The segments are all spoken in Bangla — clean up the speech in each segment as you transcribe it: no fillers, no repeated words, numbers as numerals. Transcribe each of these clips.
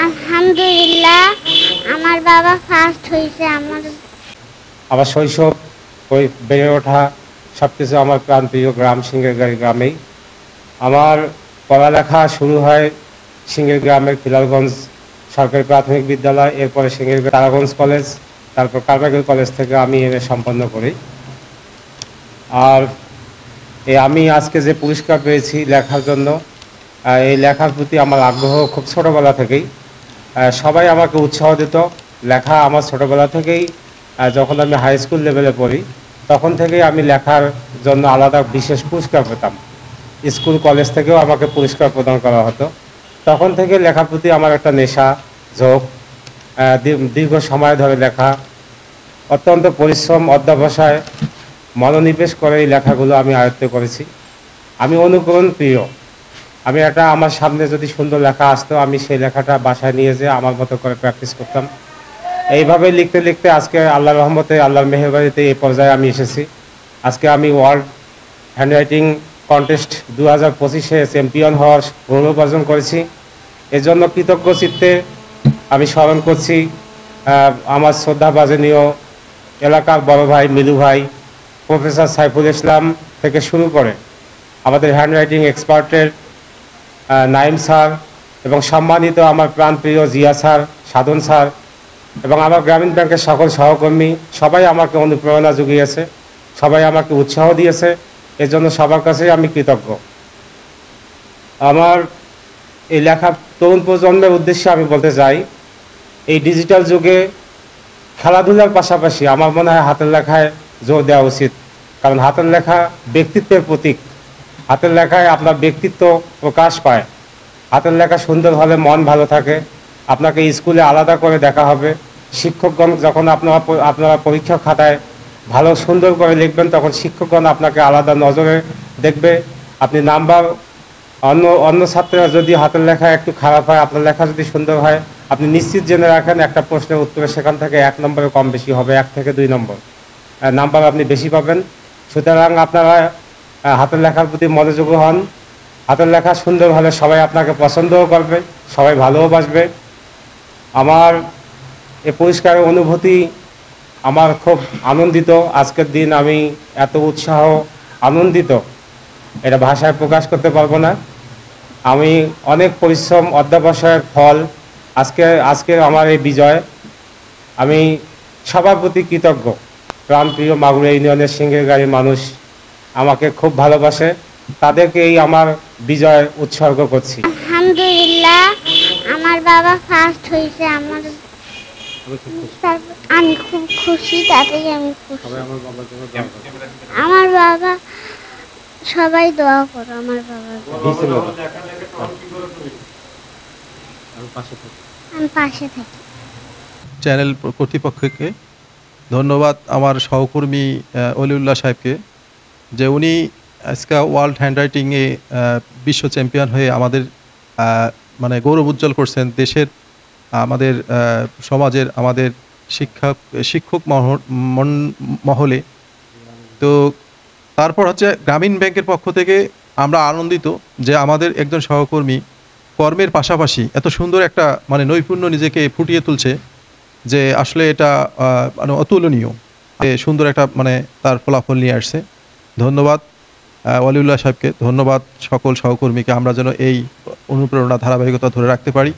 আলহামদুলিল্লাহ, আমার বাবা ফার্স্ট হয়েছে। আমার শৈশব, ওই বেড়ে ওঠা সবকিছু আমার প্রাণপ্রিয় গ্রাম সিঙ্গেরগাড়ি গ্রামেই। আমার পড়ালেখা শুরু হয় সিঙ্গের গ্রামের খিলালগঞ্জ সরকারি প্রাথমিক বিদ্যালয়, এরপরে সিঙ্গের তারাগঞ্জ কলেজ, তারপর কারবাগিল কলেজ থেকে আমি এমএ সম্পন্ন করি। আর আমি আজকে যে পুরস্কার পেয়েছি লেখার জন্য, এই লেখার প্রতি আমার আগ্রহ খুব ছোটোবেলা থেকেই। সবাই আমাকে উৎসাহ দিত। লেখা আমার ছোটোবেলা থেকেই, যখন আমি হাই স্কুল লেভেলে পড়ি তখন থেকেই আমি লেখার জন্য আলাদা বিশেষ পুরস্কার পেতাম। স্কুল কলেজ থেকেও আমাকে পুরস্কার প্রদান করা হতো। তখন থেকে লেখার প্রতি আমার একটা নেশা, ঝোঁক। দীর্ঘ সময় ধরে লেখা, অত্যন্ত পরিশ্রম, অধ্যবসায়, মনোনিবেশ করে এই লেখাগুলো আমি আয়ত্ত করেছি। আমি অনুকরণ প্রিয়। আমি আমার সামনে যদি সুন্দর লেখা আসতো, আমি সেই লেখাটা বাসায় নিয়ে যেয়ে আমার মতো করে প্র্যাকটিস করতাম। এইভাবে লিখতে লিখতে আজকে আল্লাহর রহমতে, আল্লাহর মেহেরবানিতে এই পর্যায়ে আমি এসেছি। আজকে আমি ওয়ার্ল্ড হ্যান্ডরাইটিং কন্টেস্ট 2025-এ চ্যাম্পিয়ন হওয়ার গৌরব অর্জন করেছি। এজন্য কৃতজ্ঞ চিত্তে আমি স্মরণ করছি আমার শ্রদ্ধাভাজনীয় এলাকার বড় ভাই মিলু ভাই, প্রফেসর সাইফুল ইসলাম থেকে শুরু করে আমাদের হ্যান্ডরাইটিং এক্সপার্টের নাইম স্যার, এবং সম্মানিত আমার প্রাণপ্রিয় জিয়া স্যার, সাধন স্যার, এবং আমার গ্রামীণ ব্যাংকের সকল সহকর্মী, সবাই আমাকে অনুপ্রেরণা জুগিয়েছে, সবাই আমাকে উৎসাহ দিয়েছে। এজন্য সবার কাছেই আমি কৃতজ্ঞ। আমার এই লেখা তরুণ প্রজন্মের উদ্দেশ্যে আমি বলতে চাই, এই ডিজিটাল যুগে খেলাধুলার পাশাপাশি আমার মনে হয় হাতের লেখায় জোর দেওয়া উচিত। কারণ হাতের লেখা ব্যক্তিত্বের প্রতীক। হাতের লেখায় আপনার ব্যক্তিত্ব প্রকাশ পায়। হাতের লেখা সুন্দর হলে মন ভালো থাকে। আপনাকে স্কুলে আলাদা করে দেখা হবে। শিক্ষকগণ যখন আপনারা পরীক্ষা খাতায় ভালো সুন্দর করে লিখবেন, তখন শিক্ষকগণ আপনাকে আলাদা নজরে দেখবে। আপনি নাম্বার, অন্য ছাত্ররা যদি হাতের লেখা একটু খারাপ হয়, আপনার লেখা যদি সুন্দর হয়, আপনি নিশ্চিত জেনে রাখেন একটা প্রশ্নের উত্তরে সেখান থেকে 1 নম্বরে কম বেশি হবে, 1 থেকে 2 নম্বর নাম্বার আপনি বেশি পাবেন। সুতরাং আপনারা হাতের লেখার প্রতি মনোযোগী হন। হাতের লেখা সুন্দর হলে সবাই আপনাকে পছন্দও করবে, সবাই ভালোবাসবে। আমার এই পুরস্কারের অনুভূতি আমার খুব আনন্দিত। আজকের দিন আমি এত উৎসাহ, আনন্দিত, এটা ভাষায় প্রকাশ করতে পারবো না। আমি অনেক পরিশ্রম, অধ্যবসায়ের ফল আজকে আমার এই বিজয়। আমি সবার প্রতি কৃতজ্ঞ। প্রাণপ্রিয় মাগুরা ইউনিয়নের সিঙ্গেরগাড়ির মানুষ আমাকে খুব ভালোবাসে, তাদেরকে এই আমার বিজয় উৎসর্গ করছি। আলহামদুলিল্লাহ, আমার বাবা ফার্স্ট হয়েছে। আমি খুব খুশি, তাতেই আমি খুশি। আমার বাবা, সবাই দোয়া করো আমার বাবা। আমি পাশে থাকি। চ্যানেল কর্তৃপক্ষকে ধন্যবাদ, আমার সহকর্মী অলিউল্লাহ সাহেবকে, যে উনি আজকে ওয়ার্ল্ড হ্যান্ডরাইটিংয়ে বিশ্ব চ্যাম্পিয়ন হয়ে আমাদের মানে গৌরব উজ্জ্বল করছেন দেশের, আমাদের সমাজের, আমাদের শিক্ষক মহলে। তো তারপর হচ্ছে গ্রামীণ ব্যাংকের পক্ষ থেকে আমরা আনন্দিত যে আমাদের একজন সহকর্মী কর্মের পাশাপাশি এত সুন্দর একটা মানে নৈপুণ্য নিজেকে ফুটিয়ে তুলছে, যে আসলে এটা মানে অতুলনীয়। সুন্দর একটা মানে তার ফলাফল নিয়ে আসছে। ধন্যবাদ ওয়ালিউল্লাহ সাহেবকে, ধন্যবাদ সকল সহকর্মীকে। আমরা যেন এই অনুপ্রেরণা ধারাবাহিকতা ধরে রাখতে পারি,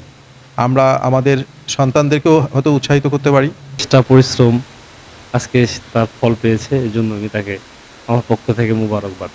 আমরা আমাদের সন্তানদেরকেও হয়তো উৎসাহিত করতে পারি। চেষ্টা পরিশ্রম আজকে তার ফল পেয়েছে, এই জন্য আমি তাকে আমার পক্ষ থেকে মুবারকবাদ।